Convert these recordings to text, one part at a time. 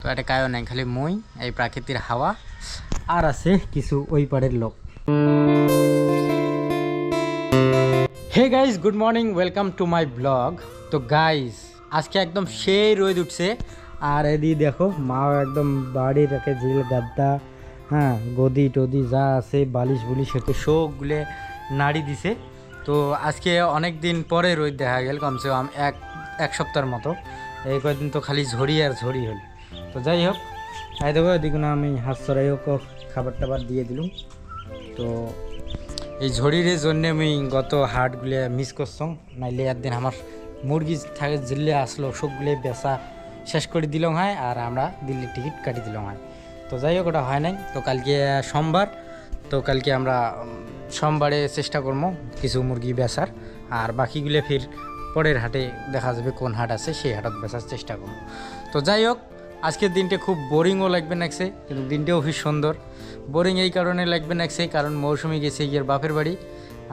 তো এটা কায়ও নাই, খালি মই এই প্রাকৃতির হাওয়া আর আছে কিছু ওই পাড়ের লোক। Hey guys, good morning, welcome to my blog. তো গাইজ আজকে একদম সেই রোদ উঠছে, আর এদিকে দেখো মাও একদম বাড়ি রাখে ঝিল গাদ্দা, হ্যাঁ গদি টদি যা আছে বালিশ বুলিশ হতে সবগুলো নাড়ি দিছে। তো আজকে অনেক দিন পরে রোদ দেখা গেল, কমসে কম এক সপ্তাহের মতো। এই কয়েকদিন তো খালি ঝড়ি আর ঝড়ি হল। তো যাই হোক, তাই দেবো এদিকে না আমি হাত সরাইও খাবার টাবার দিয়ে দিলুম। তো এই ঝড়ির জন্য আমি গত হাটগুলো মিস করছম, নাইলে একদিন আমার মুরগি থাকে জিল্লে আসলো সবগুলো বেচা শেষ করে দিলাম হয়, আর আমরা দিল্লির টিকিট কাটি দিলাম হয়। তো যাই হোক, ওটা হয় নাই। তো কালকে সোমবার, তো কালকে আমরা সোমবারে চেষ্টা করবো কিছু মুরগি বেচার, আর বাকিগুলো ফির পরের হাটে দেখা যাবে কোন হাট আছে সেই হাটত বেচার চেষ্টা করবো। তো যাই হোক, আজকের দিনটা খুব বোরিংও লাগবে নাকছে, কিন্তু দিনটাও খুব সুন্দর। বোরিং এই কারণে লাগবে নাকছে কারণ মৌসুমি গেছে গিয়ে বাপের বাড়ি,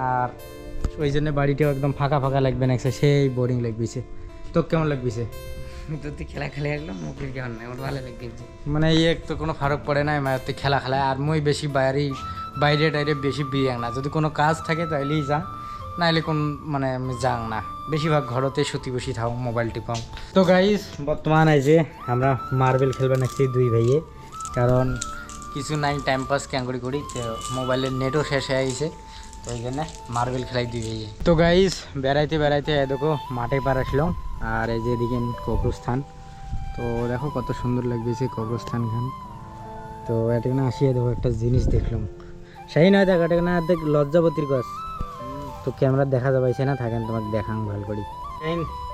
আর ওই জন্য বাড়িটাও একদম ফাঁকা ফাঁকা লাগবে নাকছে, সেই বোরিং লাগবেছে। তো কেমন লাগবেছে? তুই খেলা খেলে আসলাম মুখের কেমন নাই, আমার ভালো লাগছে। মানে এই তো কোনো ফারক পড়ে না, মায়ের খেলা খেলায়। আর মই বেশি বাইরে টাইরে বেশি বিয়ে না, যদি কোনো কাজ থাকে তাইলেই যাং, নাইলে কোন মানে আমি যাং না। বেশিরভাগ ঘরতে সুতি বসি থাও, মোবাইল টিপাও। তো গাইস বর্তমান এই যে আমরা মার্বেল খেলবে নাকছি দুই ভাইয়ে, কারণ কিছু নাই, টাইম পাস ক্যাঙ্গুড়ি করি, তো মোবাইলের নেটও শেষ হয়ে গেছে, তো ওই জন্য মার্বেল খেলাই দুই ভাইয়ে। তো গাইস বেড়াইতে বেড়াইতে দেখো মাঠে পার আসলাম, আর এই যে এদিকে কবরস্থান। তো দেখো কত সুন্দর লাগছে কবরস্থান খান। তো এটা না আসিয়া দেখো একটা জিনিস দেখলাম, সেই নয় দেখ, এটা না দেখ লজ্জাবতীর গাছ। তো ক্যামেরা দেখা যাবাইছে না, থাকেন তোমাকে দেখাং ভালো করি।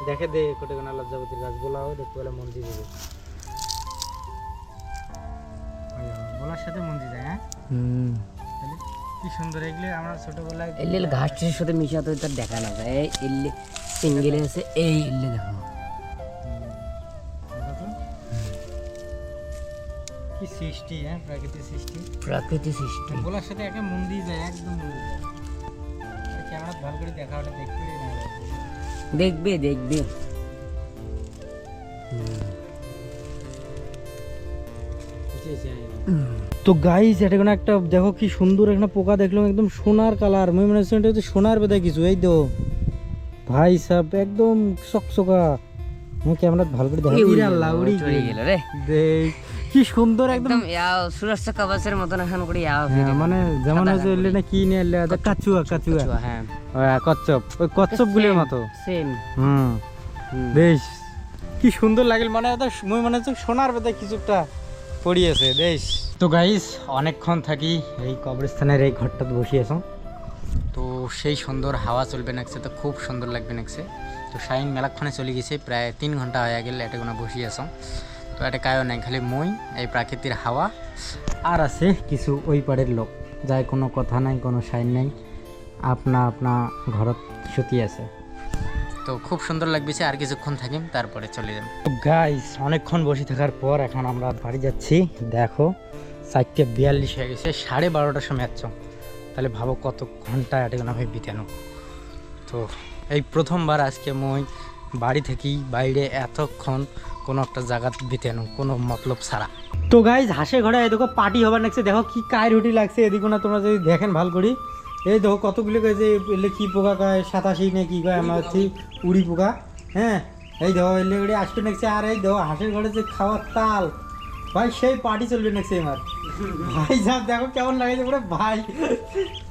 দেখে দে কোটে কোনা লজ্জাবতীর গাছ বলাও দেখতে পেলে মন্দির যাবে, বলার সাথে মন্দির যায়। হ্যাঁ তাহলে কি সুন্দর এগুলো, আমরা ছোটবেলায় এল্লে ঘাসের সাথে মিশাতে তার দেখা না যায়। এই এল্লে সিঙ্গেল আছে, এই এল্লে দেখো কি সৃষ্টি, হ্যাঁ প্রাকৃতিক সৃষ্টি, প্রাকৃতিক সৃষ্টি। বলার সাথে একটা মন্দির যায়, একদম ক্যামেরা ভালো করে দেখা, ওটা দেখতে না দেখবে দেখবে। তো গাইস এটা কোনো একটা দেখো কি সুন্দর একটা পোকা দেখলাম, একদম সোনার কালার, মই মনে হচ্ছে এটা সোনার বেদা কিছু। এই তো ভাই সাহেব একদম চকচকা, আমি ক্যামেরা ভালো করে দেখা উড়ি গেল রে, দেখ কি সুন্দর একদম সুরক্ষা কবচের মতন এখন করে মানে যেমন হচ্ছে না কি নিয়ে এলে কাচুয়া কাচুয়া, হ্যাঁ কচ্ছপ, ওই কচ্ছপ গুলির মতো সেম। বেশ কি সুন্দর লাগল, মানে মই মনে হচ্ছে সোনার বেদা কিছুটা পড়িয়েছে দেশ। তো গাইস অনেকক্ষণ থাকি এই কবরস্থানের এই ঘরটাতে বসিয়েছ, তো সেই সুন্দর হাওয়া চলবে নাকছে, তো খুব সুন্দর লাগবে নাকছে। তো শাইন মেলাক্ষণে চলে গেছে, প্রায় 3 ঘন্টা হয়ে গেল এটা কোনো বসিয়েছ। তো এটা কায়ও নাই, খালি মই এই প্রাকৃতির হাওয়া আর আছে কিছু ওই পাড়ের লোক, যায় কোনো কথা নাই, কোনো শাইন নাই, আপনা আপনা ঘরত সুতি আছে। তো খুব সুন্দর লাগবেছে, আর কিছুক্ষণ থাকিম তারপরে চলে যাব। গাইস অনেকক্ষণ বসে থাকার পর এখন আমরা বাড়ি যাচ্ছি। দেখো 4:42 হয়ে গেছে, 12:30টার সময় যাচ্ছ, তাহলে ভাবো কত ঘন্টা এটা না ভাই বিতানো। তো এই প্রথমবার আজকে মই বাড়ি থেকেই বাইরে এতক্ষণ কোনো একটা জায়গা বিতানো, কোনো মতলব ছাড়া। তো গাইস হাসে ঘরে এই দেখো পার্টি হবার নাকছে, দেখো কি কায় রুটি লাগছে এদিকে না, তোমরা যদি দেখেন ভালো করি। এই দেখো কতগুলো কয়েছে, এলে কি পোকা কয় 87 না কি কয়, আমার হচ্ছে উড়ি পোকা। হ্যাঁ এই দেখো এলে করে আসবে নাকছে, আর এই দেখো হাঁসের ঘরে যে খাওয়ার তাল, ভাই সেই পার্টি চলবে নাকছে আমার ভাই সাহেব। দেখো কেমন লাগছে পুরো ভাই,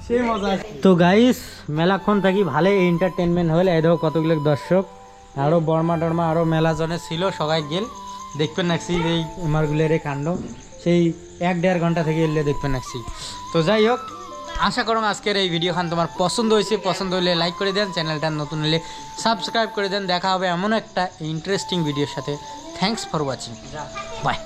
সেই মজা। তো গাইস মেলাক্ষণ থাকি ভালো এন্টারটেনমেন্ট হলে, এই দেখো কতগুলো দর্শক, আরও বর্মা টর্মা আরও মেলা জনে ছিল, সবাই গেল দেখবেন নাকছি এই আমারগুলোর কাণ্ড, সেই 1-1.5 ঘন্টা থেকে এলে দেখবেন নাকছি। তো যাই হোক, আশা করুন আজকের এই ভিডিওখান তোমার পছন্দ হয়েছে, পছন্দ হলে লাইক করে দেন, চ্যানেলটা নতুন হলে সাবস্ক্রাইব করে দেন। দেখা হবে এমন একটা ইন্টারেস্টিং ভিডিওর সাথে। Thanks for watching, by.